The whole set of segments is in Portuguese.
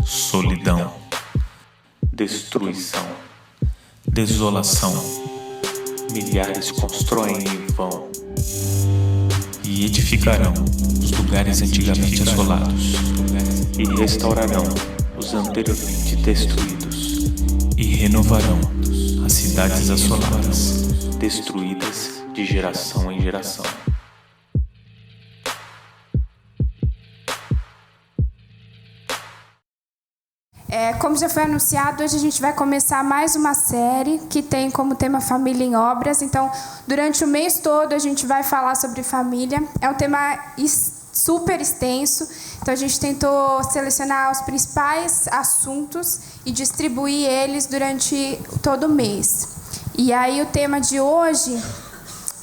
solidão, destruição, desolação. Milhares constroem em vão e edificarão os lugares antigamente assolados e restaurarão os anteriormente destruídos e renovarão as cidades assoladas, destruídas de geração em geração. Como já foi anunciado, hoje a gente vai começar mais uma série que tem como tema Família em Obras. Então, durante o mês todo, a gente vai falar sobre família. É um tema super extenso, então a gente tentou selecionar os principais assuntos e distribuir eles durante todo o mês. E aí o tema de hoje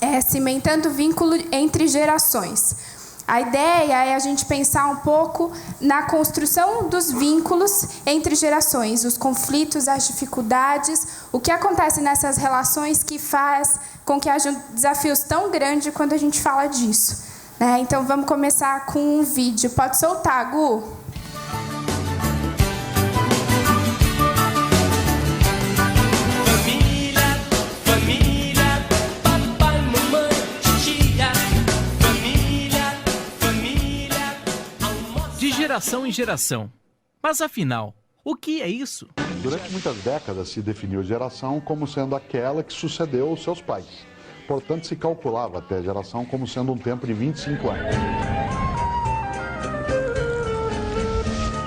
é cimentando o vínculo entre gerações. A ideia é a gente pensar um pouco na construção dos vínculos entre gerações, os conflitos, as dificuldades, o que acontece nessas relações que faz com que haja desafios tão grandes quando a gente fala disso. Então vamos começar com um vídeo. Pode soltar, Gu? Geração em geração. Mas afinal, o que é isso? Durante muitas décadas se definiu geração como sendo aquela que sucedeu aos seus pais. Portanto, se calculava até a geração como sendo um tempo de 25 anos.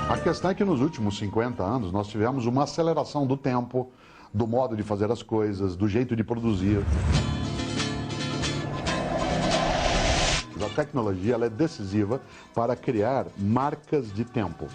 A questão é que nos últimos 50 anos nós tivemos uma aceleração do tempo, do modo de fazer as coisas, do jeito de produzir. A tecnologia ela é decisiva para criar marcas de tempo.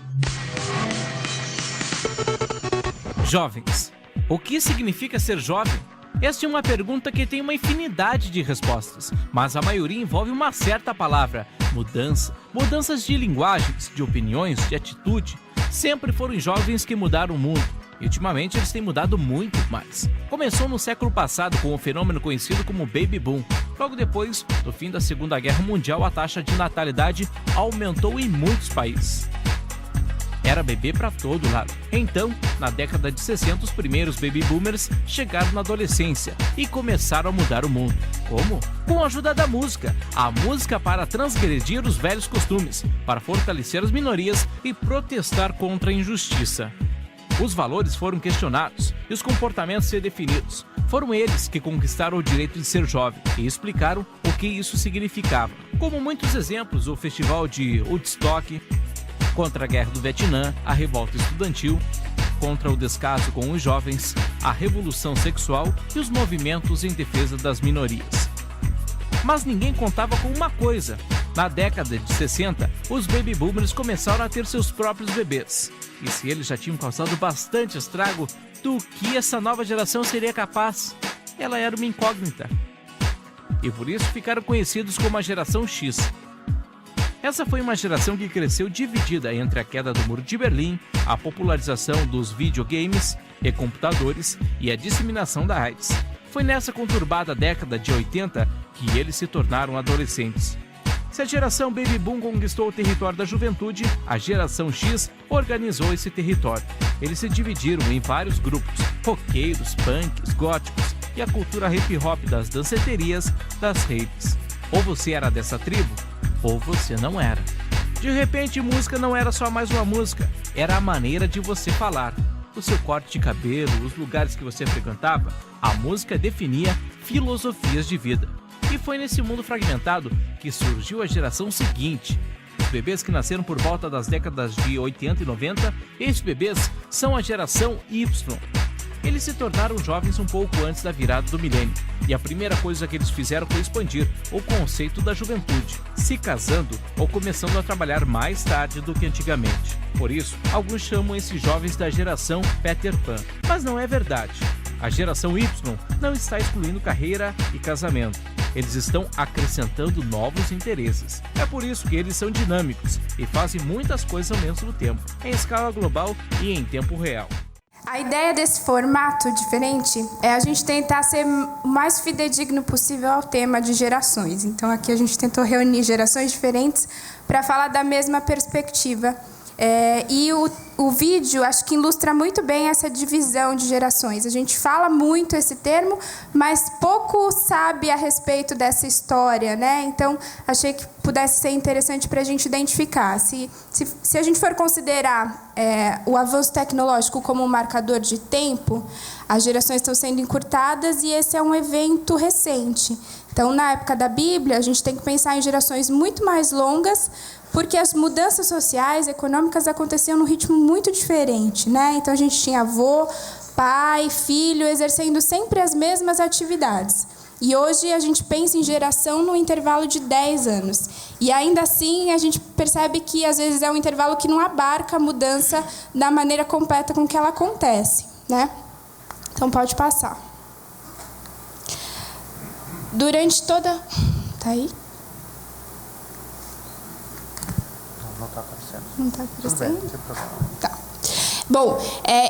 Jovens. O que significa ser jovem? Esta é uma pergunta que tem uma infinidade de respostas, mas a maioria envolve uma certa palavra: mudança. Mudanças de linguagens, de opiniões, de atitude. Sempre foram os jovens que mudaram o mundo. E ultimamente eles têm mudado muito mais. Começou no século passado com o fenômeno conhecido como Baby Boom. Logo depois do fim da Segunda Guerra Mundial, a taxa de natalidade aumentou em muitos países. Era bebê para todo lado. Então, na década de 60, os primeiros baby boomers chegaram na adolescência e começaram a mudar o mundo. Como? Com a ajuda da música. A música para transgredir os velhos costumes, para fortalecer as minorias e protestar contra a injustiça. Os valores foram questionados e os comportamentos redefinidos. Foram eles que conquistaram o direito de ser jovem e explicaram o que isso significava. Como muitos exemplos, o festival de Woodstock, contra a guerra do Vietnã, a revolta estudantil, contra o descaso com os jovens, a revolução sexual e os movimentos em defesa das minorias. Mas ninguém contava com uma coisa. Na década de 60, os baby boomers começaram a ter seus próprios bebês. E se eles já tinham causado bastante estrago, do que essa nova geração seria capaz? Ela era uma incógnita. E por isso ficaram conhecidos como a geração X. Essa foi uma geração que cresceu dividida entre a queda do Muro de Berlim, a popularização dos videogames e computadores e a disseminação da AIDS. Foi nessa conturbada década de 80 que eles se tornaram adolescentes. Se a geração Baby Boom conquistou o território da juventude, a geração X organizou esse território. Eles se dividiram em vários grupos: roqueiros, punks, góticos e a cultura hip-hop das danceterias, das raves. Ou você era dessa tribo, ou você não era. De repente, música não era só mais uma música, era a maneira de você falar. O seu corte de cabelo, os lugares que você frequentava, a música definia filosofias de vida. E foi nesse mundo fragmentado que surgiu a geração seguinte. Os bebês que nasceram por volta das décadas de 80 e 90, esses bebês são a geração Y. Eles se tornaram jovens um pouco antes da virada do milênio. E a primeira coisa que eles fizeram foi expandir o conceito da juventude, se casando ou começando a trabalhar mais tarde do que antigamente. Por isso, alguns chamam esses jovens da geração Peter Pan. Mas não é verdade. A geração Y não está excluindo carreira e casamento. Eles estão acrescentando novos interesses. É por isso que eles são dinâmicos e fazem muitas coisas ao mesmo tempo, em escala global e em tempo real. A ideia desse formato diferente é a gente tentar ser o mais fidedigno possível ao tema de gerações. Então aqui a gente tentou reunir gerações diferentes para falar da mesma perspectiva E o vídeo, acho que ilustra muito bem essa divisão de gerações. A gente fala muito esse termo, mas pouco sabe a respeito dessa história, né? Então, achei que pudesse ser interessante para a gente identificar. Se a gente for considerar o avanço tecnológico como um marcador de tempo, as gerações estão sendo encurtadas e esse é um evento recente. Então, na época da Bíblia, a gente tem que pensar em gerações muito mais longas, porque as mudanças sociais, econômicas aconteciam num ritmo muito diferente, né? Então, a gente tinha avô, pai, filho, exercendo sempre as mesmas atividades. E hoje a gente pensa em geração no intervalo de 10 anos. E ainda assim, a gente percebe que, às vezes, é um intervalo que não abarca a mudança da maneira completa com que ela acontece, né? Então, pode passar. Durante toda... Tá aí? Não está aparecendo. Não está aparecendo? Tudo bem, não tem problema. Tá. Bom,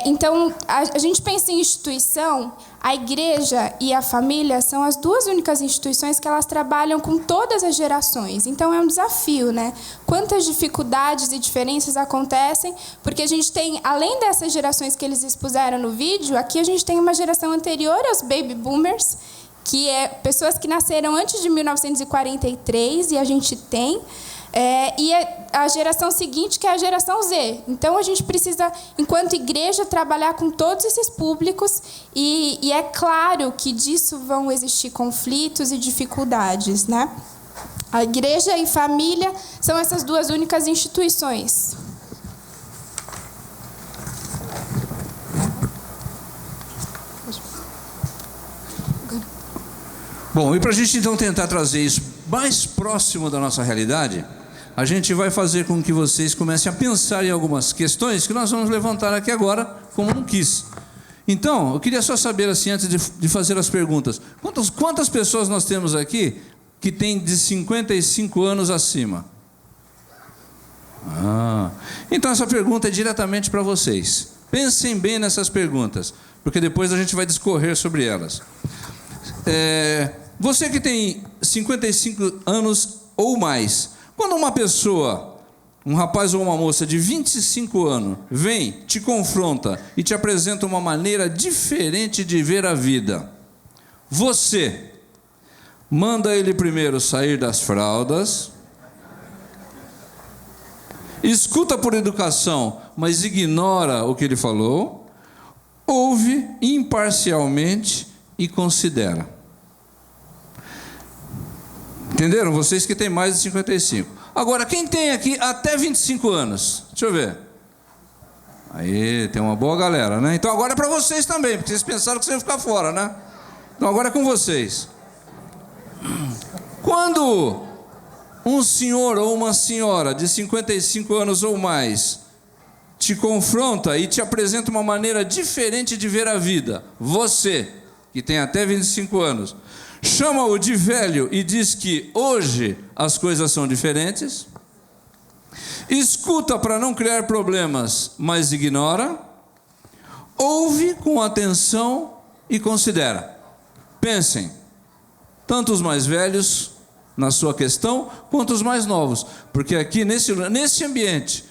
então, a gente pensa em instituição, a igreja e a família são as duas únicas instituições que elas trabalham com todas as gerações. Então, é um desafio, né? Quantas dificuldades e diferenças acontecem, porque a gente tem, além dessas gerações que eles expuseram no vídeo, aqui a gente tem uma geração anterior aos baby boomers, que é pessoas que nasceram antes de 1943, e a gente tem... e a geração seguinte, que é a geração Z. Então, a gente precisa, enquanto igreja, trabalhar com todos esses públicos e é claro que disso vão existir conflitos e dificuldades, né? A igreja e família são essas duas únicas instituições. Bom, e para a gente então tentar trazer isso mais próximo da nossa realidade, a gente vai fazer com que vocês comecem a pensar em algumas questões que nós vamos levantar aqui agora, como um quiz. Então, eu queria só saber, assim, antes de fazer as perguntas, quantas pessoas nós temos aqui que têm de 55 anos acima? Então essa pergunta é diretamente para vocês. Pensem bem nessas perguntas, porque depois a gente vai discorrer sobre elas. Você que tem 55 anos ou mais, quando uma pessoa, um rapaz ou uma moça de 25 anos, vem, te confronta e te apresenta uma maneira diferente de ver a vida, você manda ele primeiro sair das fraldas, escuta por educação, mas ignora o que ele falou, ouve imparcialmente e considera. Entenderam? Vocês que têm mais de 55. Agora, quem tem aqui até 25 anos? Deixa eu ver. Aí, tem uma boa galera, né? Então agora é para vocês também, porque vocês pensaram que vocês iam ficar fora, né? Então agora é com vocês. Quando um senhor ou uma senhora de 55 anos ou mais te confronta e te apresenta uma maneira diferente de ver a vida, você, que tem até 25 anos, chama-o de velho e diz que hoje as coisas são diferentes, escuta para não criar problemas, mas ignora, ouve com atenção e considera. Pensem, tanto os mais velhos na sua questão, quanto os mais novos, porque aqui nesse ambiente,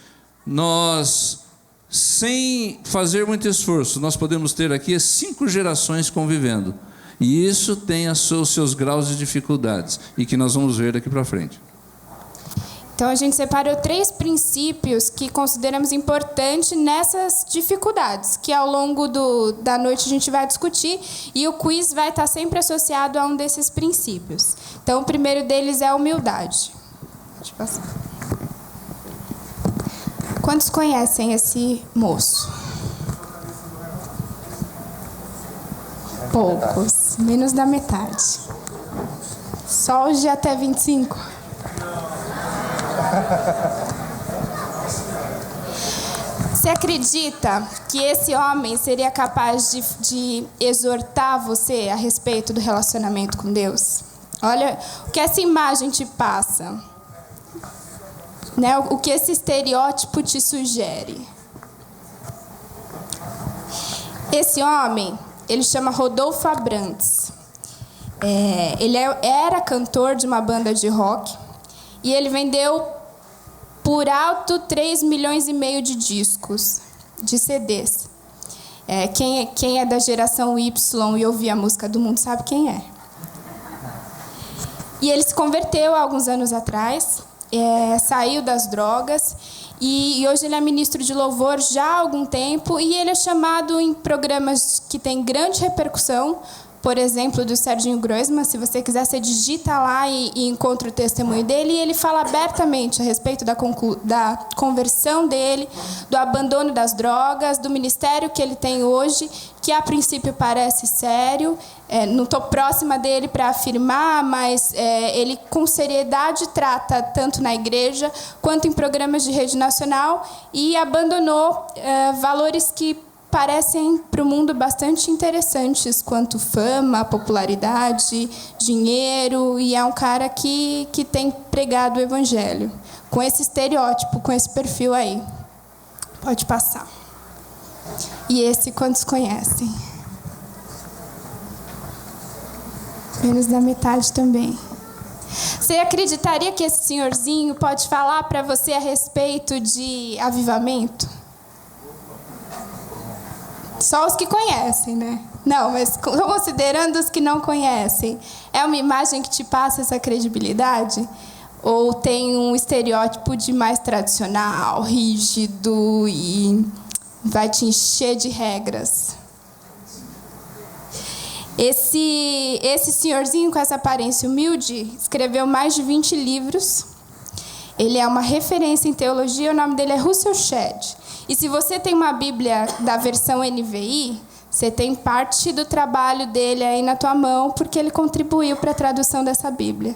nós, sem fazer muito esforço, nós podemos ter aqui 5 gerações convivendo. E isso tem os seus graus de dificuldades, e que nós vamos ver daqui para frente. Então, a gente separou 3 princípios que consideramos importantes nessas dificuldades, que ao longo da noite a gente vai discutir, e o quiz vai estar sempre associado a um desses princípios. Então, o primeiro deles é a humildade. Deixa eu passar. Quantos conhecem esse moço? Poucos, menos da metade. Só os de até 25. Você acredita que esse homem seria capaz de exortar você a respeito do relacionamento com Deus? Olha o que essa imagem te passa, né? O que esse estereótipo te sugere. Esse homem, ele chama Rodolfo Abrantes. Ele era cantor de uma banda de rock e ele vendeu por alto 3,5 milhões de discos, de CDs. Quem é da geração Y e ouvia a música do mundo sabe quem é. E ele se converteu há alguns anos atrás, saiu das drogas, e hoje ele é ministro de louvor já há algum tempo, e ele é chamado em programas que têm grande repercussão, por exemplo, do Serginho Groisman. Se você quiser, você digita lá e encontra o testemunho dele, e ele fala abertamente a respeito da conversão dele, do abandono das drogas, do ministério que ele tem hoje, que a princípio parece sério. Não estou próxima dele para afirmar, mas ele com seriedade trata tanto na igreja quanto em programas de rede nacional, e abandonou valores que parecem para o mundo bastante interessantes, quanto fama, popularidade, dinheiro, e é um cara que tem pregado o evangelho, com esse estereótipo, com esse perfil aí. Pode passar. E esse, quantos conhecem? Menos da metade também. Você acreditaria que esse senhorzinho pode falar para você a respeito de avivamento? Só os que conhecem, né? Não, mas considerando os que não conhecem, é uma imagem que te passa essa credibilidade? Ou tem um estereótipo de mais tradicional, rígido e vai te encher de regras? Esse senhorzinho com essa aparência humilde escreveu mais de 20 livros. Ele é uma referência em teologia, o nome dele é Russell Shedd. E se você tem uma Bíblia da versão NVI, você tem parte do trabalho dele aí na tua mão, porque ele contribuiu para a tradução dessa Bíblia.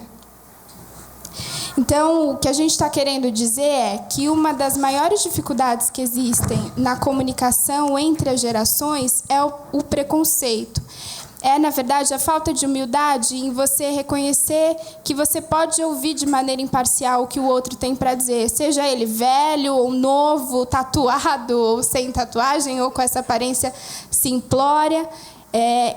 Então, o que a gente está querendo dizer é que uma das maiores dificuldades que existem na comunicação entre as gerações é o preconceito. Na verdade, a falta de humildade em você reconhecer que você pode ouvir de maneira imparcial o que o outro tem para dizer, seja ele velho ou novo, tatuado ou sem tatuagem, ou com essa aparência simplória.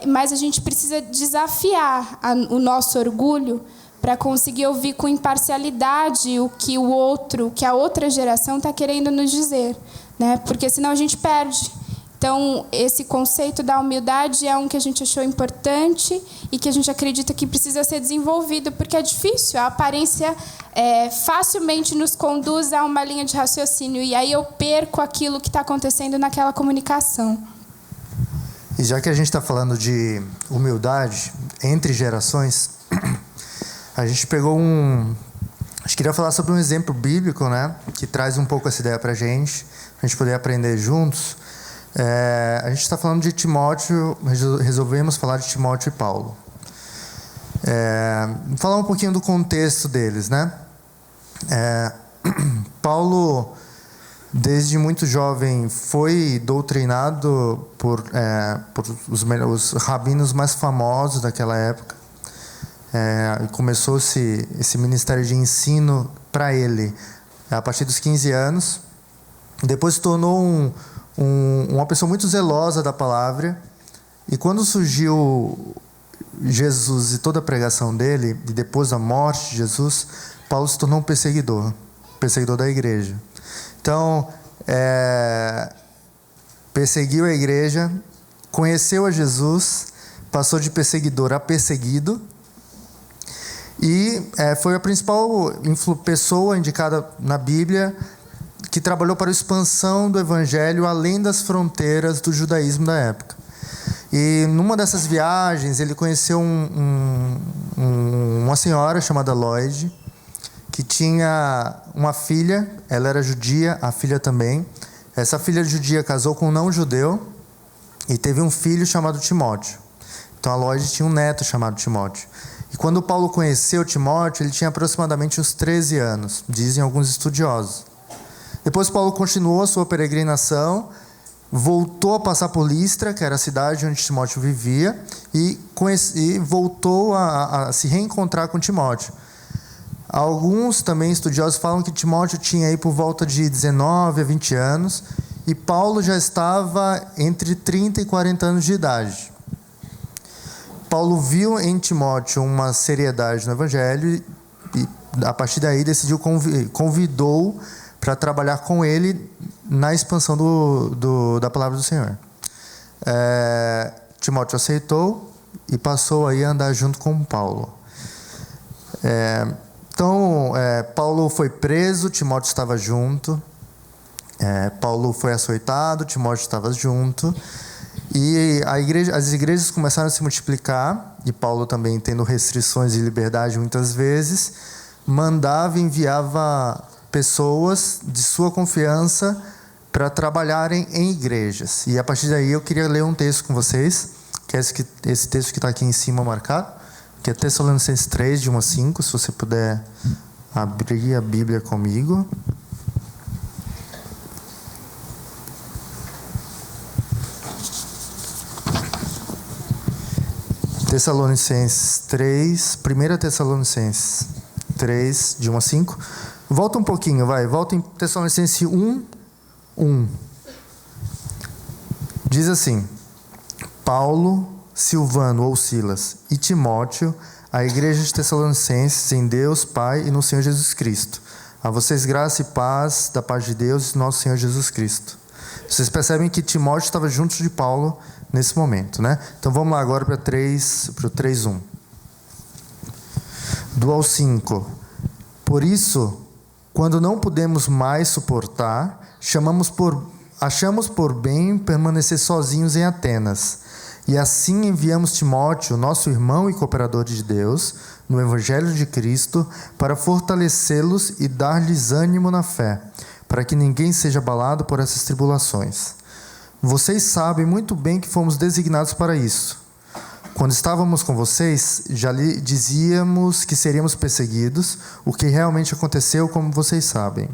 Mas a gente precisa desafiar o nosso orgulho para conseguir ouvir com imparcialidade o que a outra geração está querendo nos dizer, né? Porque senão a gente perde. Então, esse conceito da humildade é um que a gente achou importante e que a gente acredita que precisa ser desenvolvido, porque é difícil. A aparência facilmente nos conduz a uma linha de raciocínio, e aí eu perco aquilo que está acontecendo naquela comunicação. E já que a gente está falando de humildade entre gerações, a gente pegou a gente queria falar sobre um exemplo bíblico, né, que traz um pouco essa ideia para a gente poder aprender juntos. A gente está falando de Timóteo, resolvemos falar de Timóteo e Paulo. Falar um pouquinho do contexto deles, né? Paulo, desde muito jovem, foi doutrinado por os rabinos mais famosos daquela época. Começou-se esse ministério de ensino para ele a partir dos 15 anos. Depois se tornou uma pessoa muito zelosa da palavra, e quando surgiu Jesus e toda a pregação dele, e depois da morte de Jesus, Paulo se tornou um perseguidor da igreja. Então, perseguiu a igreja, conheceu a Jesus, passou de perseguidor a perseguido, e foi a principal pessoa indicada na Bíblia que trabalhou para a expansão do evangelho além das fronteiras do judaísmo da época. E numa dessas viagens ele conheceu uma senhora chamada Lloyd, que tinha uma filha. Ela era judia, a filha também. Essa filha judia casou com um não-judeu e teve um filho chamado Timóteo. Então a Lloyd tinha um neto chamado Timóteo. E quando Paulo conheceu Timóteo, ele tinha aproximadamente uns 13 anos, dizem alguns estudiosos. Depois Paulo continuou a sua peregrinação, voltou a passar por Listra, que era a cidade onde Timóteo vivia, e voltou a se reencontrar com Timóteo. Alguns também estudiosos falam que Timóteo tinha aí por volta de 19 a 20 anos, e Paulo já estava entre 30 e 40 anos de idade. Paulo viu em Timóteo uma seriedade no evangelho, e a partir daí, convidou para trabalhar com ele na expansão da palavra do Senhor. Timóteo aceitou e passou aí a andar junto com Paulo. Então, Paulo foi preso, Timóteo estava junto. Paulo foi açoitado, Timóteo estava junto. E as igrejas começaram a se multiplicar, e Paulo também, tendo restrições de liberdade muitas vezes, mandava e enviava pessoas de sua confiança para trabalharem em igrejas. E a partir daí eu queria ler um texto com vocês, que é esse texto que está aqui em cima marcado, que é Tessalonicenses 3, de 1 a 5, se você puder abrir a Bíblia comigo. Tessalonicenses 3, 1 Tessalonicenses 3, de 1 a 5. Volta um pouquinho, volta em Tessalonicenses 1, 1. Diz assim: Paulo, Silvano ou Silas e Timóteo, a igreja de Tessalonicenses, em Deus Pai e no Senhor Jesus Cristo. A vocês graça e paz da paz de Deus e nosso Senhor Jesus Cristo. Vocês percebem que Timóteo estava junto de Paulo nesse momento, né? Então vamos lá agora para o 3:1. Do ao 5. Por isso, quando não podemos mais suportar, achamos por bem permanecer sozinhos em Atenas. E assim enviamos Timóteo, nosso irmão e cooperador de Deus, no Evangelho de Cristo, para fortalecê-los e dar-lhes ânimo na fé, para que ninguém seja abalado por essas tribulações. Vocês sabem muito bem que fomos designados para isso. Quando estávamos com vocês, já lhe dizíamos que seríamos perseguidos, o que realmente aconteceu, como vocês sabem.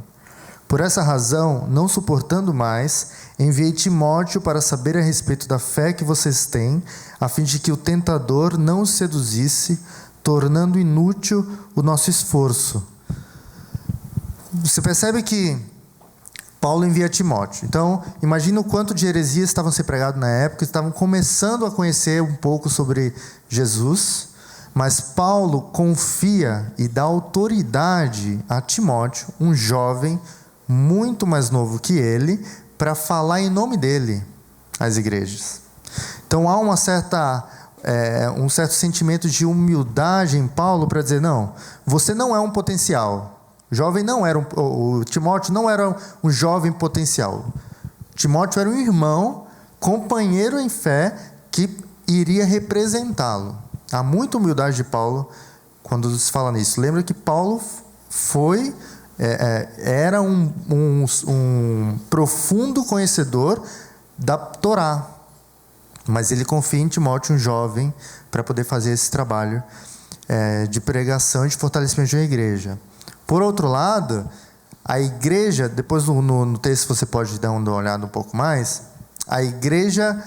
Por essa razão, não suportando mais, enviei Timóteo para saber a respeito da fé que vocês têm, a fim de que o tentador não os seduzisse, tornando inútil o nosso esforço. Você percebe que Paulo envia Timóteo. Então, imagina o quanto de heresias estavam sendo pregadas na época, estavam começando a conhecer um pouco sobre Jesus, mas Paulo confia e dá autoridade a Timóteo, um jovem muito mais novo que ele, para falar em nome dele às igrejas. Então há um certo sentimento de humildade em Paulo para dizer: não, você não é um potencial. O jovem não era o Timóteo não era um jovem potencial. Timóteo era um irmão, companheiro em fé, que iria representá-lo. Há muita humildade de Paulo quando se fala nisso. Lembra que Paulo era um profundo conhecedor da Torá, mas ele confia em Timóteo, um jovem, para poder fazer esse trabalho de pregação e de fortalecimento da igreja. Por outro lado, a igreja, depois no texto você pode dar uma olhada um pouco mais, a igreja,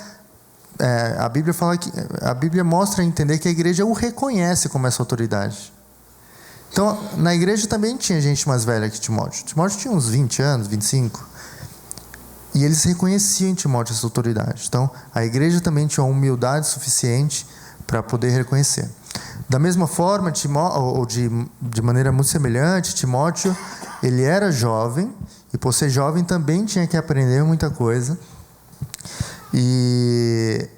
a Bíblia fala que a Bíblia mostra a entender que a igreja o reconhece como essa autoridade. Então, na igreja também tinha gente mais velha que Timóteo. Timóteo tinha uns 20 anos, 25. E eles reconheciam em Timóteo essa autoridade. Então, a igreja também tinha uma humildade suficiente para poder reconhecer. Da mesma forma, de maneira muito semelhante, Timóteo, ele era jovem, e por ser jovem também tinha que aprender muita coisa. E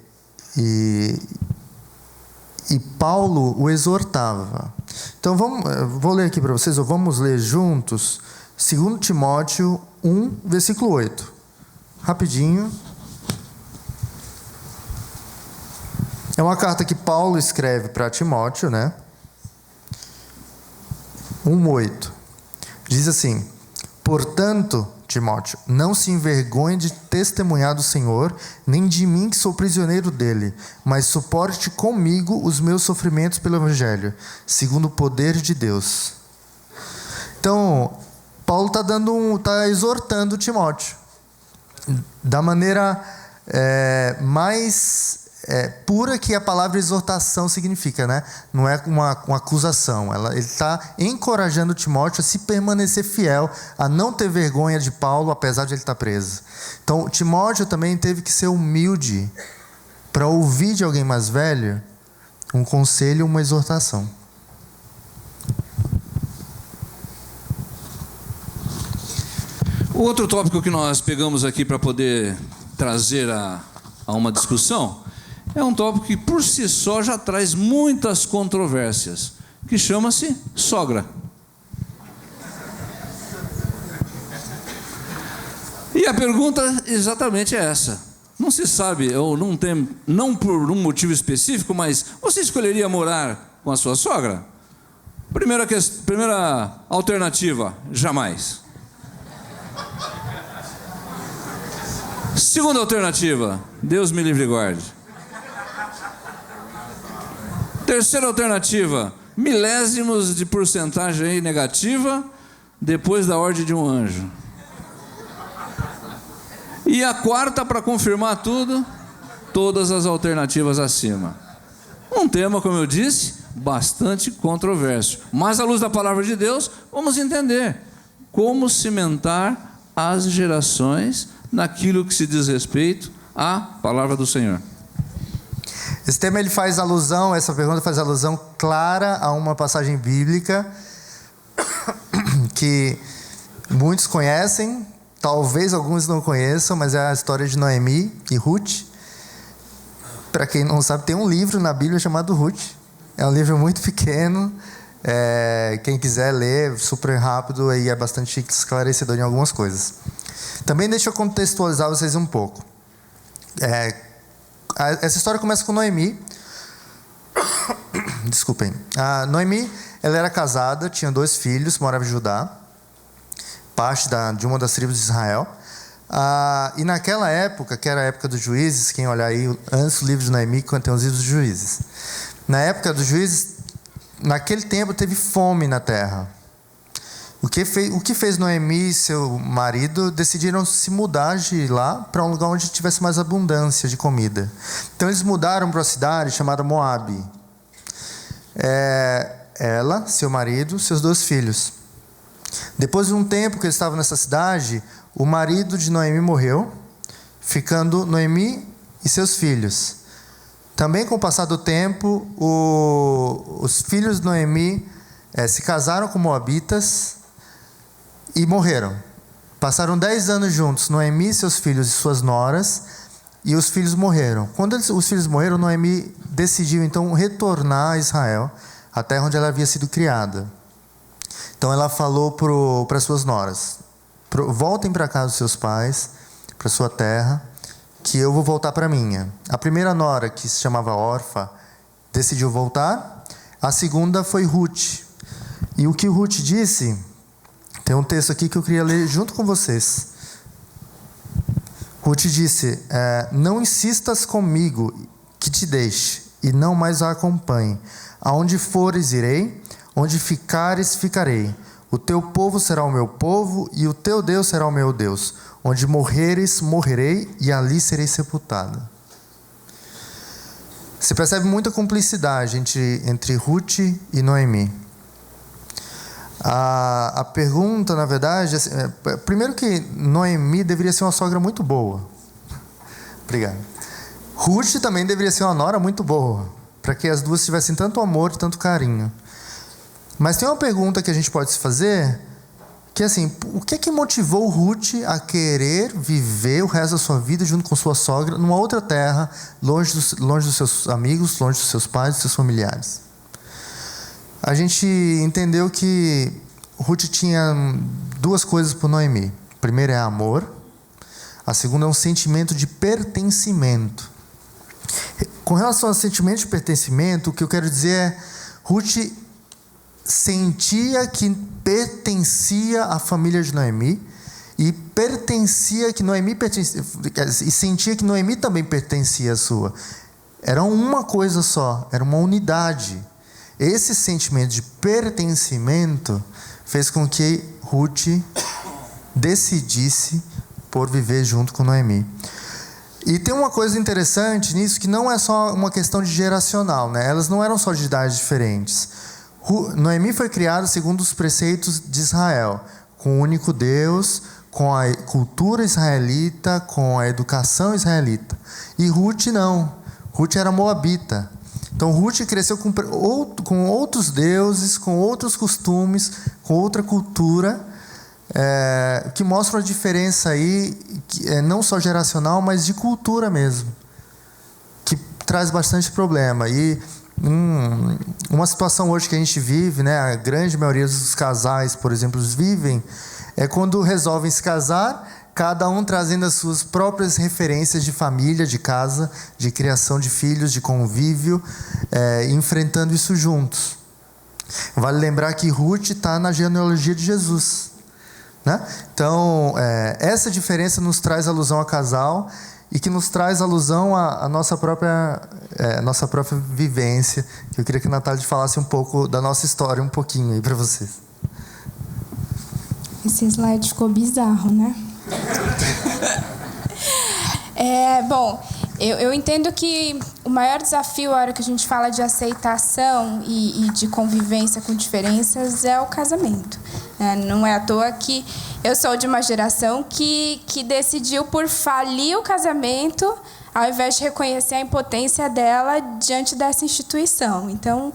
Paulo o exortava. Então, vou ler aqui para vocês, ou vamos ler juntos, 2 Timóteo 1, versículo 8. Rapidinho. É uma carta que Paulo escreve para Timóteo, né? 1:8. Diz assim: portanto, Timóteo, não se envergonhe de testemunhar do Senhor, nem de mim que sou prisioneiro dele, mas suporte comigo os meus sofrimentos pelo Evangelho, segundo o poder de Deus. Então, Paulo está exortando Timóteo da maneira mais pura que a palavra exortação significa, né? Não é uma acusação. Ele está encorajando Timóteo a se permanecer fiel, a não ter vergonha de Paulo, apesar de ele estar preso. Então, Timóteo também teve que ser humilde para ouvir de alguém mais velho um conselho, uma exortação. O outro tópico que nós pegamos aqui para poder trazer a uma discussão é um tópico que por si só já traz muitas controvérsias, que chama-se sogra. E a pergunta exatamente é essa. Não se sabe, ou não por um motivo específico, mas você escolheria morar com a sua sogra? Primeira alternativa, jamais. Segunda alternativa, Deus me livre e guarde. Terceira alternativa, milésimos de porcentagem aí negativa, depois da ordem de um anjo. E a quarta, para confirmar tudo, todas as alternativas acima. Um tema, como eu disse, bastante controverso. Mas, à luz da palavra de Deus, vamos entender como cimentar as gerações naquilo que se diz respeito à palavra do Senhor. Esse tema ele faz alusão, essa pergunta faz alusão clara a uma passagem bíblica que muitos conhecem, talvez alguns não conheçam, mas é a história de Noemi e Ruth. Para quem não sabe, tem um livro na Bíblia chamado Ruth. É um livro muito pequeno. Quem quiser ler, super rápido, e é bastante esclarecedor em algumas coisas. Também deixa eu contextualizar vocês um pouco. Essa história começa com Noemi. Desculpem. A Noemi, ela era casada, tinha 2 filhos, morava em Judá, parte de uma das tribos de Israel. E naquela época, que era a época dos juízes, quem olhar aí, antes do livro de Noemi, quando tem os livros dos juízes. Na época dos juízes, naquele tempo teve fome na terra. O que fez Noemi e seu marido decidiram se mudar de lá para um lugar onde tivesse mais abundância de comida. Então eles mudaram para uma cidade chamada Moabe. Ela, seu marido, seus 2 filhos. Depois de um tempo que eles estavam nessa cidade, o marido de Noemi morreu, ficando Noemi e seus filhos. Também com o passar do tempo, os filhos de Noemi se casaram com moabitas e morreram. Passaram 10 anos juntos, Noemi, seus filhos e suas noras, e os filhos morreram. Quando os filhos morreram, Noemi decidiu então retornar a Israel, a terra onde ela havia sido criada. Então ela falou para suas noras: voltem para casa dos seus pais, para sua terra, que eu vou voltar para a minha. A primeira nora, que se chamava Orfa, decidiu voltar. A segunda foi Ruth. E o que Ruth disse, tem um texto aqui que eu queria ler junto com vocês. Ruth disse: não insistas comigo que te deixe, e não mais a acompanhe. Aonde fores, irei, onde ficares, ficarei. O teu povo será o meu povo, e o teu Deus será o meu Deus. Onde morreres, morrerei, e ali serei sepultada. Você percebe muita cumplicidade entre Ruth e Noemi. A pergunta, na verdade, primeiro que Noemi deveria ser uma sogra muito boa. Obrigado. Ruth também deveria ser uma nora muito boa, para que as duas tivessem tanto amor e tanto carinho. Mas tem uma pergunta que a gente pode se fazer, que é assim: o que motivou Ruth a querer viver o resto da sua vida junto com sua sogra, numa outra terra, longe dos seus amigos, longe dos seus pais, dos seus familiares? A gente entendeu que Ruth tinha 2 coisas por Noemi. A primeira é amor, a segunda é um sentimento de pertencimento. Com relação ao sentimento de pertencimento, o que eu quero dizer é: Ruth sentia que pertencia à família de Noemi e sentia que Noemi também pertencia à sua. Era uma coisa só, era uma unidade. Esse sentimento de pertencimento fez com que Ruth decidisse por viver junto com Noemi. E tem uma coisa interessante nisso, que não é só uma questão de geracional, né? Elas não eram só de idades diferentes. Noemi foi criada segundo os preceitos de Israel, com o único Deus, com a cultura israelita, com a educação israelita. E Ruth não. Ruth era moabita. Então Ruth cresceu com outros deuses, com outros costumes, com outra cultura, que mostram a diferença aí, não só geracional, mas de cultura mesmo, que traz bastante problema. E uma situação hoje que a gente vive, né, a grande maioria dos casais, por exemplo, vivem, é quando resolvem se casar, cada um trazendo as suas próprias referências de família, de casa, de criação de filhos, de convívio, enfrentando isso juntos. Vale lembrar que Ruth está na genealogia de Jesus, né? Então, essa diferença nos traz alusão a casal e que nos traz alusão à nossa própria vivência. Eu queria que a Natália falasse um pouco da nossa história, um pouquinho aí para vocês. Esse slide ficou bizarro, né? Bom, eu entendo que o maior desafio, a hora que a gente fala de aceitação e de convivência com diferenças, é o casamento. Não é à toa que eu sou de uma geração que decidiu por falir o casamento ao invés de reconhecer a impotência dela diante dessa instituição. Então,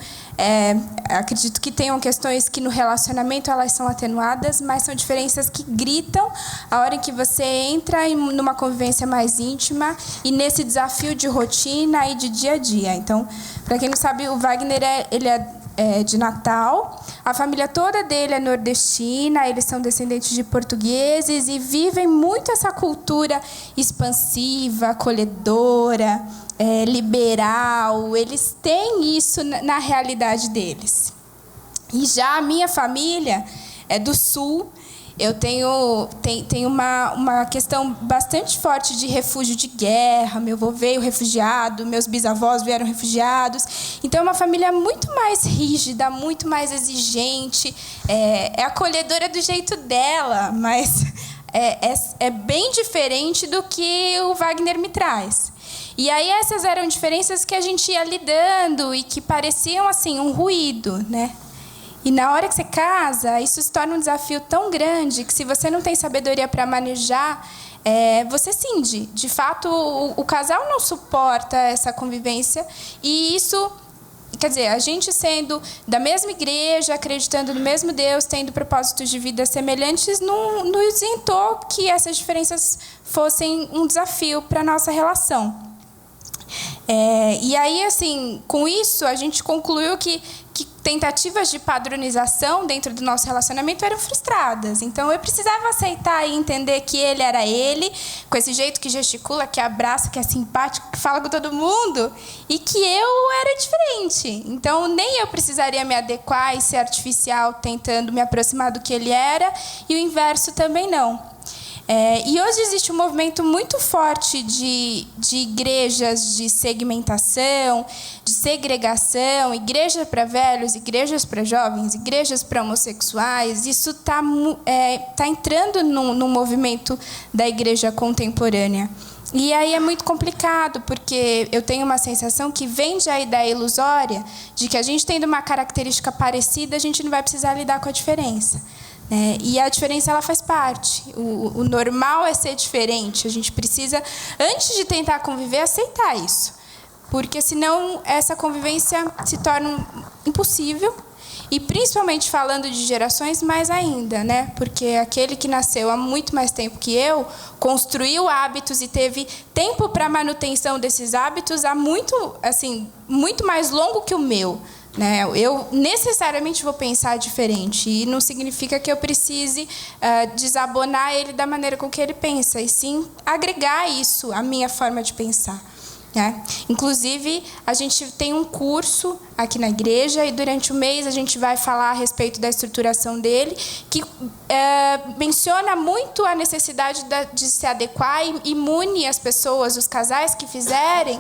acredito que tenham questões que no relacionamento elas são atenuadas, mas são diferenças que gritam a hora em que você entra numa convivência mais íntima e nesse desafio de rotina e de dia a dia. Então, para quem não sabe, o Wagner ele é de Natal, a família toda dele é nordestina, eles são descendentes de portugueses e vivem muito essa cultura expansiva, acolhedora, liberal. Eles têm isso na realidade deles. E já a minha família é do Sul. Eu tenho uma questão bastante forte de refúgio de guerra. Meu avô veio refugiado, meus bisavós vieram refugiados. Então, é uma família muito mais rígida, muito mais exigente. É acolhedora do jeito dela, mas é bem diferente do que o Wagner me traz. E aí, essas eram diferenças que a gente ia lidando e que pareciam, assim, um ruído, né? E na hora que você casa, isso se torna um desafio tão grande que, se você não tem sabedoria para manejar, você cinde. De fato, o casal não suporta essa convivência. E isso, quer dizer, a gente sendo da mesma igreja, acreditando no mesmo Deus, tendo propósitos de vida semelhantes, não isentou que essas diferenças fossem um desafio para a nossa relação. E aí, assim, com isso, a gente concluiu que tentativas de padronização dentro do nosso relacionamento eram frustradas. Então, eu precisava aceitar e entender que ele era ele, com esse jeito que gesticula, que abraça, que é simpático, que fala com todo mundo, e que eu era diferente. Então, nem eu precisaria me adequar e ser artificial tentando me aproximar do que ele era, e o inverso também não. E hoje existe um movimento muito forte de igrejas de segmentação, de segregação, igreja para velhos, igrejas para jovens, igrejas para homossexuais. Isso tá entrando num movimento da igreja contemporânea. E aí é muito complicado, porque eu tenho uma sensação que vende a ideia ilusória de que a gente tendo uma característica parecida, a gente não vai precisar lidar com a diferença. E a diferença, ela faz parte. O normal é ser diferente. A gente precisa, antes de tentar conviver, aceitar isso. Porque senão essa convivência se torna impossível. E principalmente falando de gerações, mais ainda, né? Porque aquele que nasceu há muito mais tempo que eu, construiu hábitos e teve tempo para a manutenção desses hábitos há muito mais longo que o meu. Eu necessariamente vou pensar diferente, e não significa que eu precise desabonar ele da maneira com que ele pensa, e sim agregar isso à minha forma de pensar. Inclusive, a gente tem um curso aqui na igreja, e durante o mês a gente vai falar a respeito da estruturação dele, que menciona muito a necessidade de se adequar e mune as pessoas, os casais que fizerem,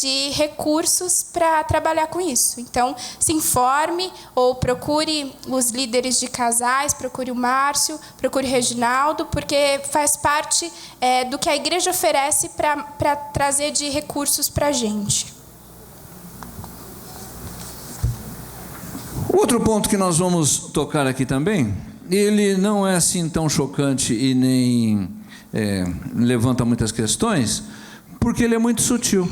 de recursos para trabalhar com isso. Então, se informe ou procure os líderes de casais, procure o Márcio, procure o Reginaldo, porque faz parte do que a igreja oferece para trazer de recursos para a gente. Outro ponto que nós vamos tocar aqui também, ele não é assim tão chocante e nem levanta muitas questões, porque ele é muito sutil.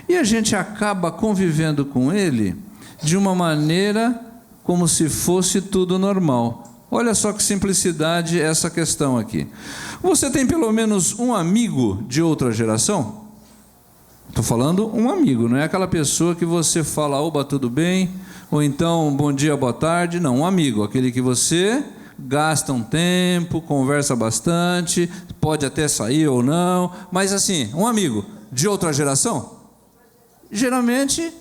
E a gente acaba convivendo com ele de uma maneira como se fosse tudo normal, Olha só que simplicidade essa questão aqui. Você tem pelo menos um amigo de outra geração? Estou falando um amigo, não é aquela pessoa que você fala, oba, tudo bem? Ou então, bom dia, boa tarde. Não, um amigo, aquele que você gasta um tempo, conversa bastante, pode até sair ou não, mas assim, um amigo de outra geração? Geralmente,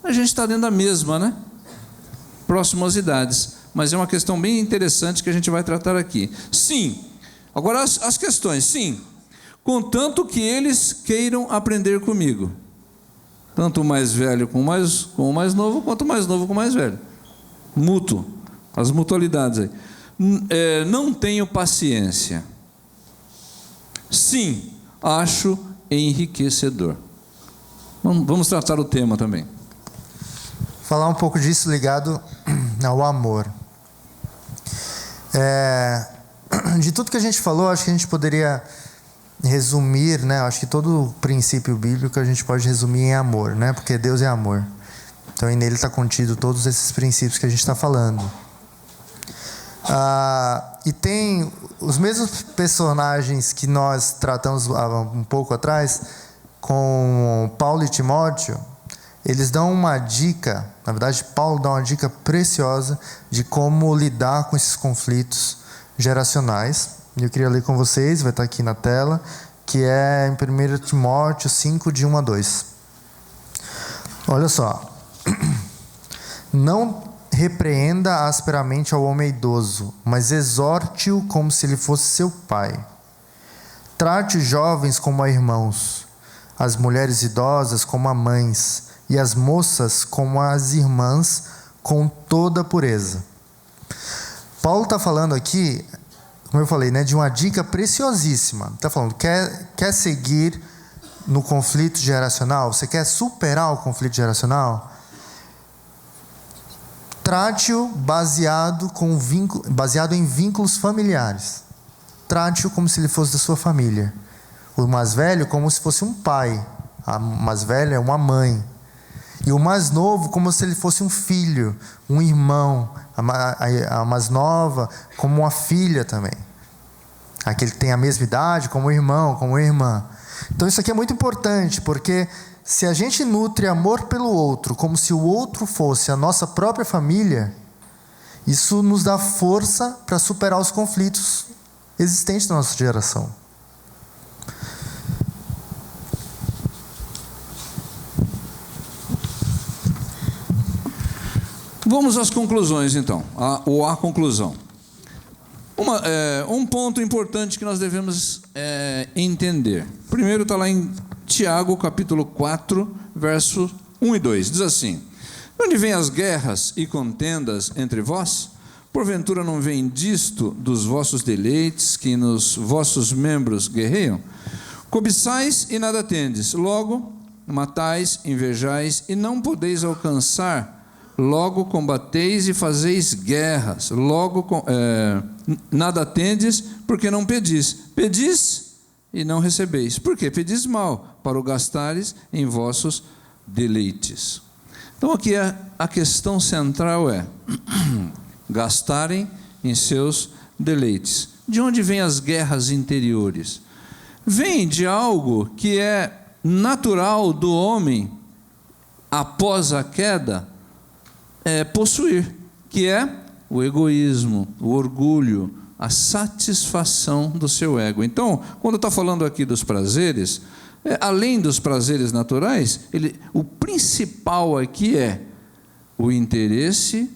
a gente está dentro da mesma, né? Proximosidades. Mas é uma questão bem interessante que a gente vai tratar aqui. Sim. Agora as questões. Sim. Contanto que eles queiram aprender comigo. Tanto o mais velho com o mais novo, quanto o mais novo com o mais velho. Mútuo. As mutualidades aí. Não tenho paciência. Sim. Acho enriquecedor. Vamos tratar o tema também. Falar um pouco disso ligado ao amor. De tudo que a gente falou, acho que a gente poderia resumir, né? Acho que todo o princípio bíblico a gente pode resumir em amor, né? Porque Deus é amor. Então, nele está contido todos esses princípios que a gente está falando. E tem os mesmos personagens que nós tratamos um pouco atrás, com Paulo e Timóteo. Eles dão uma dica, na verdade, Paulo dá uma dica preciosa de como lidar com esses conflitos geracionais. Eu queria ler com vocês, vai estar aqui na tela, que é em 1 Timóteo 5, de 1 a 2. Olha só. Não repreenda asperamente ao homem idoso, mas exorte-o como se ele fosse seu pai. Trate os jovens como a irmãos, as mulheres idosas como a mães, e as moças como as irmãs, com toda a pureza. Paulo está falando aqui, como eu falei, né, de uma dica preciosíssima. Está falando, quer seguir no conflito geracional? Você quer superar o conflito geracional? Trate-o baseado em vínculos familiares. Trate-o como se ele fosse da sua família. O mais velho como se fosse um pai. A mais velha é uma mãe. E o mais novo como se ele fosse um filho, um irmão. A mais nova como uma filha também. Aquele que tem a mesma idade como irmão, como irmã. Então isso aqui é muito importante, porque se a gente nutre amor pelo outro, como se o outro fosse a nossa própria família, isso nos dá força para superar os conflitos existentes na nossa geração. Vamos às conclusões, então, ou à conclusão. Um ponto importante que nós devemos entender. Primeiro está lá em Tiago, capítulo 4, verso 1 e 2. Diz assim: de onde vêm as guerras e contendas entre vós? Porventura não vem disto dos vossos deleites, que nos vossos membros guerreiam? Cobiçais e nada tendes, logo matais, invejais e não podeis alcançar. Logo combateis e fazeis guerras. Logo nada tendes, porque não pedis. Pedis e não recebeis. Por quê? Pedis mal, para o gastares em vossos deleites. Então aqui a questão central é gastarem em seus deleites. De onde vêm as guerras interiores? Vem de algo que é natural do homem após a queda possuir, que é o egoísmo, o orgulho, a satisfação do seu ego. Então, quando está falando aqui dos prazeres, além dos prazeres naturais, o principal aqui é o interesse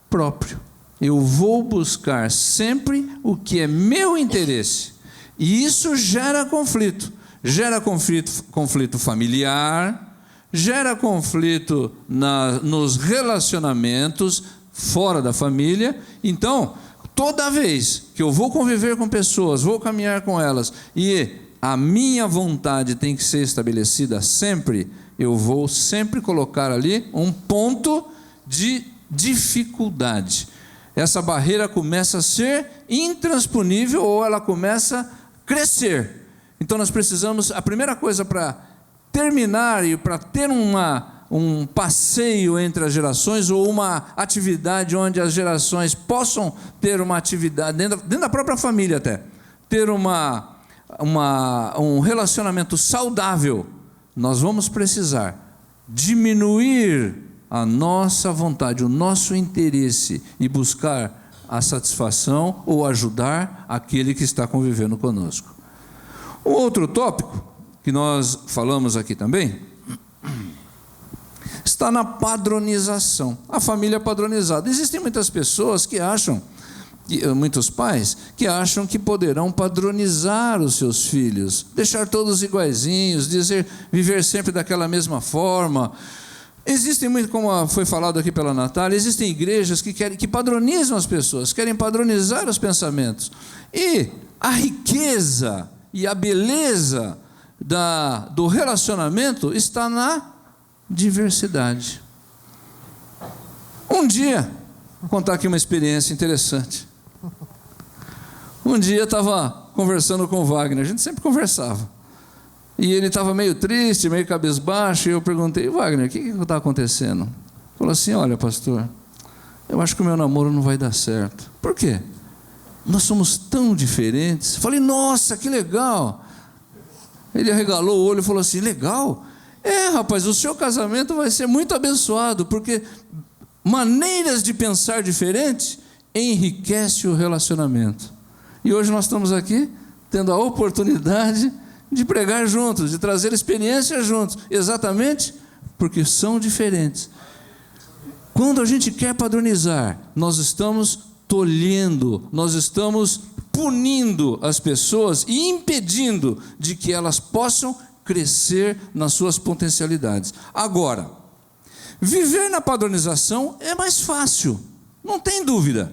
próprio. Eu vou buscar sempre o que é meu interesse. E isso gera conflito. Gera conflito familiar, gera conflito nos relacionamentos fora da família. Então, toda vez que eu vou conviver com pessoas, vou caminhar com elas, e a minha vontade tem que ser estabelecida sempre, eu vou sempre colocar ali um ponto de dificuldade. Essa barreira começa a ser intransponível ou ela começa a crescer. Então nós precisamos, a primeira coisa para terminar e para ter um passeio entre as gerações ou uma atividade onde as gerações possam ter uma atividade, dentro da própria família até, ter um relacionamento saudável, nós vamos precisar diminuir a nossa vontade, o nosso interesse e buscar a satisfação ou ajudar aquele que está convivendo conosco. O outro tópico que nós falamos aqui também está na padronização, a família padronizada. Existem muitas pessoas que acham, muitos pais, que acham que poderão padronizar os seus filhos, deixar todos iguaizinhos, viver sempre daquela mesma forma. Existem muito, como foi falado aqui pela Natália, existem igrejas que padronizam as pessoas, querem padronizar os pensamentos. E a riqueza e a beleza do relacionamento está na diversidade. Um dia, vou contar aqui uma experiência interessante. Um dia eu estava conversando com o Wagner, a gente sempre conversava. E ele estava meio triste, meio cabisbaixo, e eu perguntei: Wagner, o que está acontecendo? Ele falou assim: olha, pastor, eu acho que o meu namoro não vai dar certo. Por quê? Nós somos tão diferentes. Falei: nossa, que legal. Ele arregalou o olho e falou assim: legal? É, rapaz, o seu casamento vai ser muito abençoado, porque maneiras de pensar diferentes enriquece o relacionamento. E hoje nós estamos aqui tendo a oportunidade de pregar juntos, de trazer experiências juntos, exatamente porque são diferentes. Quando a gente quer padronizar, nós estamos tolhendo, nós estamos punindo as pessoas e impedindo de que elas possam crescer nas suas potencialidades. Agora, viver na padronização é mais fácil, não tem dúvida.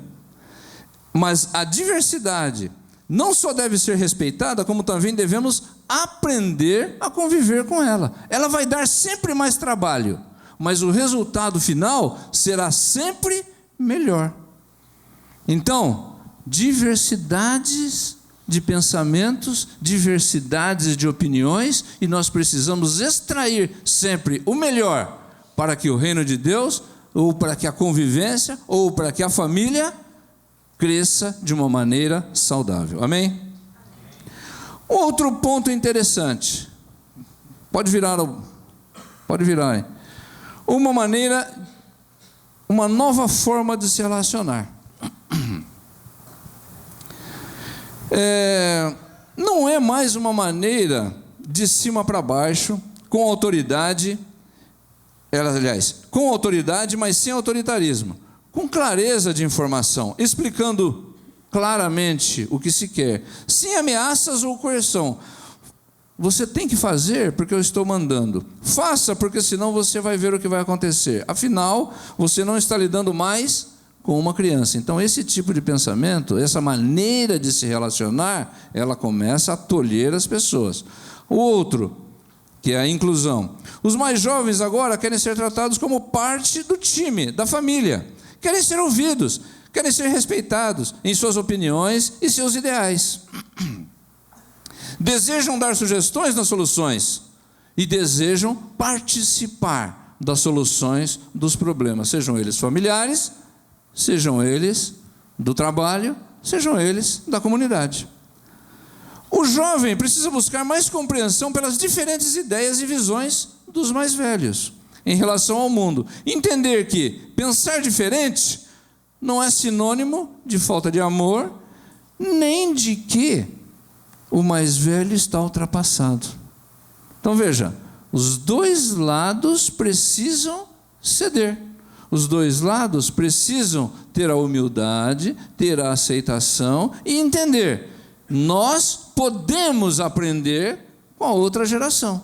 Mas a diversidade não só deve ser respeitada, como também devemos aprender a conviver com ela. Ela vai dar sempre mais trabalho, mas o resultado final será sempre melhor. Então, diversidades de pensamentos, diversidades de opiniões, e nós precisamos extrair sempre o melhor para que o reino de Deus, ou para que a convivência, ou para que a família cresça de uma maneira saudável. Amém? Outro ponto interessante. Pode virar aí. Uma nova forma de se relacionar. Não é mais uma maneira de cima para baixo, com autoridade, com autoridade, mas sem autoritarismo, com clareza de informação, explicando claramente o que se quer, sem ameaças ou coerção. Você tem que fazer porque eu estou mandando. Faça, porque senão você vai ver o que vai acontecer. Afinal, você não está lidando mais com uma criança. Então, esse tipo de pensamento, essa maneira de se relacionar, ela começa a tolher as pessoas. O outro, que é a inclusão. Os mais jovens agora querem ser tratados como parte do time, da família. Querem ser ouvidos, querem ser respeitados em suas opiniões e seus ideais. Desejam dar sugestões nas soluções e desejam participar das soluções dos problemas, sejam eles familiares, sejam eles do trabalho, sejam eles da comunidade. O jovem precisa buscar mais compreensão pelas diferentes ideias e visões dos mais velhos em relação ao mundo. Entender que pensar diferente não é sinônimo de falta de amor, nem de que o mais velho está ultrapassado. Então veja, os dois lados precisam ceder. Os dois lados precisam ter a humildade, ter a aceitação e entender. Nós podemos aprender com a outra geração.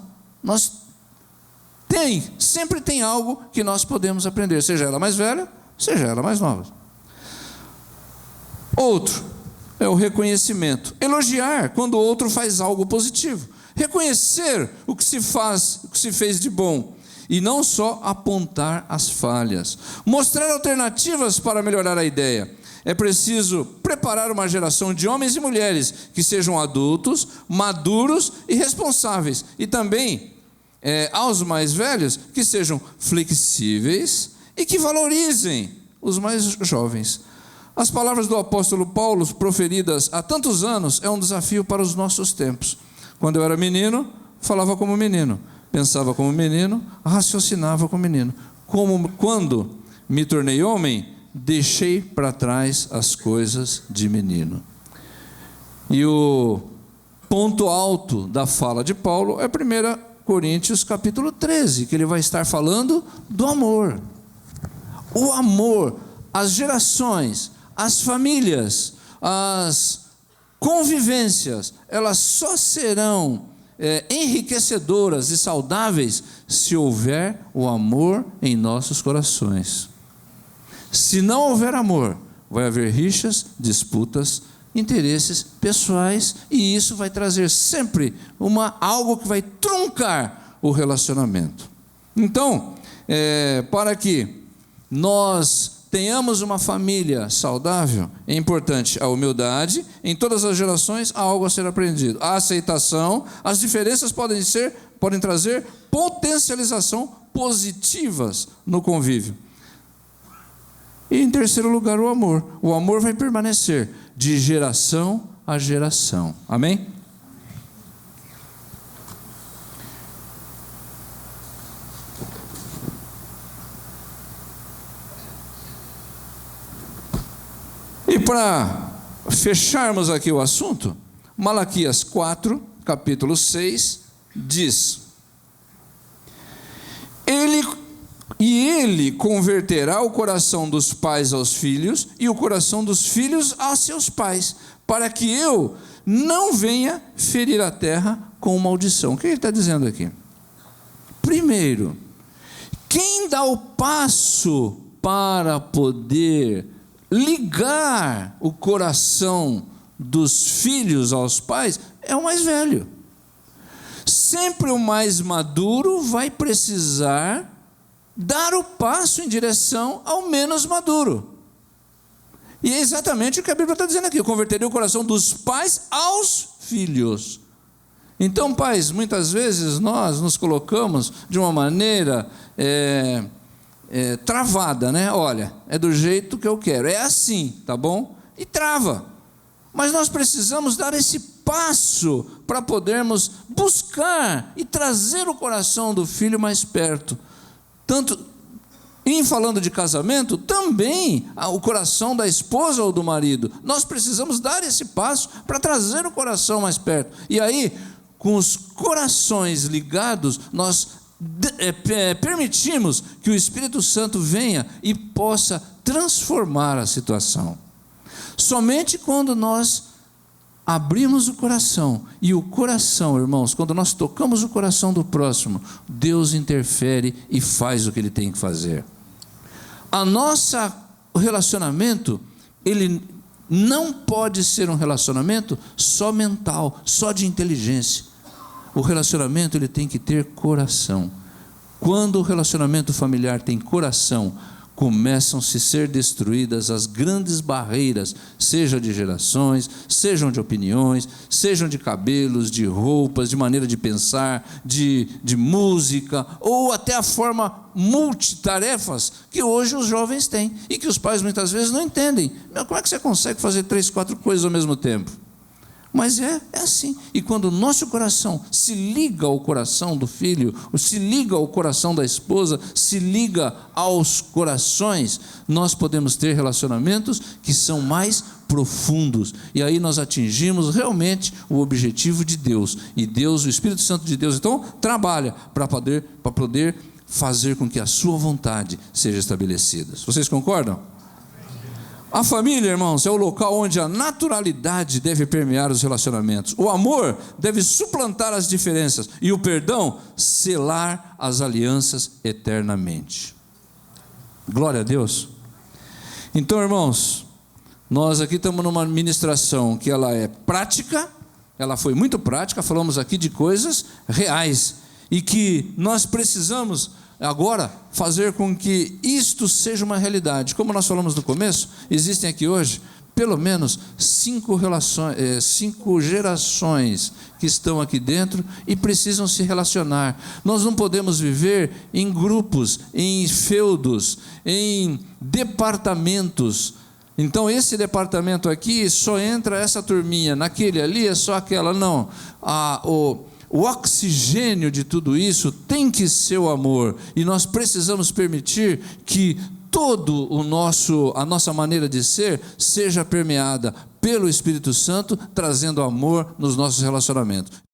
Sempre tem algo que nós podemos aprender, seja ela mais velha, seja ela mais nova. Outro é o reconhecimento. Elogiar quando o outro faz algo positivo. Reconhecer o que se fez de bom. E não só apontar as falhas. Mostrar alternativas para melhorar a ideia. É preciso preparar uma geração de homens e mulheres que sejam adultos, maduros e responsáveis. E também aos mais velhos que sejam flexíveis e que valorizem os mais jovens. As palavras do apóstolo Paulo, proferidas há tantos anos, é um desafio para os nossos tempos. Quando eu era menino, falava como menino, pensava como menino, raciocinava como menino. Quando me tornei homem, deixei para trás as coisas de menino. E o ponto alto da fala de Paulo é 1 Coríntios capítulo 13, que ele vai estar falando do amor. O amor, as gerações, as famílias, as convivências, elas só serão enriquecedoras e saudáveis se houver o amor em nossos corações. Se não houver amor, vai haver rixas, disputas, interesses pessoais, e isso vai trazer sempre algo que vai truncar o relacionamento. Então, para que nós tenhamos uma família saudável, é importante a humildade. Em todas as gerações há algo a ser aprendido. A aceitação, as diferenças podem trazer potencialização positivas no convívio. E em terceiro lugar, o amor. O amor vai permanecer de geração a geração. Amém? E para fecharmos aqui o assunto, Malaquias 4, capítulo 6, diz: Ele converterá o coração dos pais aos filhos e o coração dos filhos a seus pais, para que eu não venha ferir a terra com maldição. O que ele está dizendo aqui? Primeiro, quem dá o passo para poder ligar o coração dos filhos aos pais é o mais velho. Sempre o mais maduro vai precisar dar o passo em direção ao menos maduro. E é exatamente o que a Bíblia está dizendo aqui: eu converterei o coração dos pais aos filhos. Então, pais, muitas vezes nós nos colocamos de uma maneira travada, né? Olha, é do jeito que eu quero, é assim, tá bom? E trava. Mas nós precisamos dar esse passo para podermos buscar e trazer o coração do filho mais perto. Tanto em falando de casamento, também o coração da esposa ou do marido. Nós precisamos dar esse passo para trazer o coração mais perto. E aí, com os corações ligados, nós permitimos que o Espírito Santo venha e possa transformar a situação. Somente quando nós abrimos o coração, e o coração, irmãos, quando nós tocamos o coração do próximo, Deus interfere e faz o que Ele tem que fazer. O relacionamento, ele não pode ser um relacionamento só mental, só de inteligência. O relacionamento, ele tem que ter coração. Quando o relacionamento familiar tem coração, começam a ser destruídas as grandes barreiras, seja de gerações, sejam de opiniões, sejam de cabelos, de roupas, de maneira de pensar, de música, ou até a forma multitarefas que hoje os jovens têm, e que os pais muitas vezes não entendem. Como é que você consegue fazer 3, 4 coisas ao mesmo tempo? Mas é assim. E quando o nosso coração se liga ao coração do filho, se liga ao coração da esposa, se liga aos corações, nós podemos ter relacionamentos que são mais profundos. E aí nós atingimos realmente o objetivo de Deus. E Deus, o Espírito Santo de Deus, então, trabalha para poder fazer com que a sua vontade seja estabelecida. Vocês concordam? A família, irmãos, é o local onde a naturalidade deve permear os relacionamentos. O amor deve suplantar as diferenças e o perdão selar as alianças eternamente. Glória a Deus. Então, irmãos, nós aqui estamos numa ministração que ela é prática, ela foi muito prática, falamos aqui de coisas reais e que nós precisamos agora fazer com que isto seja uma realidade. Como nós falamos no começo, existem aqui hoje pelo menos 5 gerações que estão aqui dentro e precisam se relacionar. Nós não podemos viver em grupos, em feudos, em departamentos. Então, esse departamento aqui só entra essa turminha, naquele ali é só aquela. Não. O oxigênio de tudo isso tem que ser o amor. E nós precisamos permitir que a nossa maneira de ser seja permeada pelo Espírito Santo, trazendo amor nos nossos relacionamentos.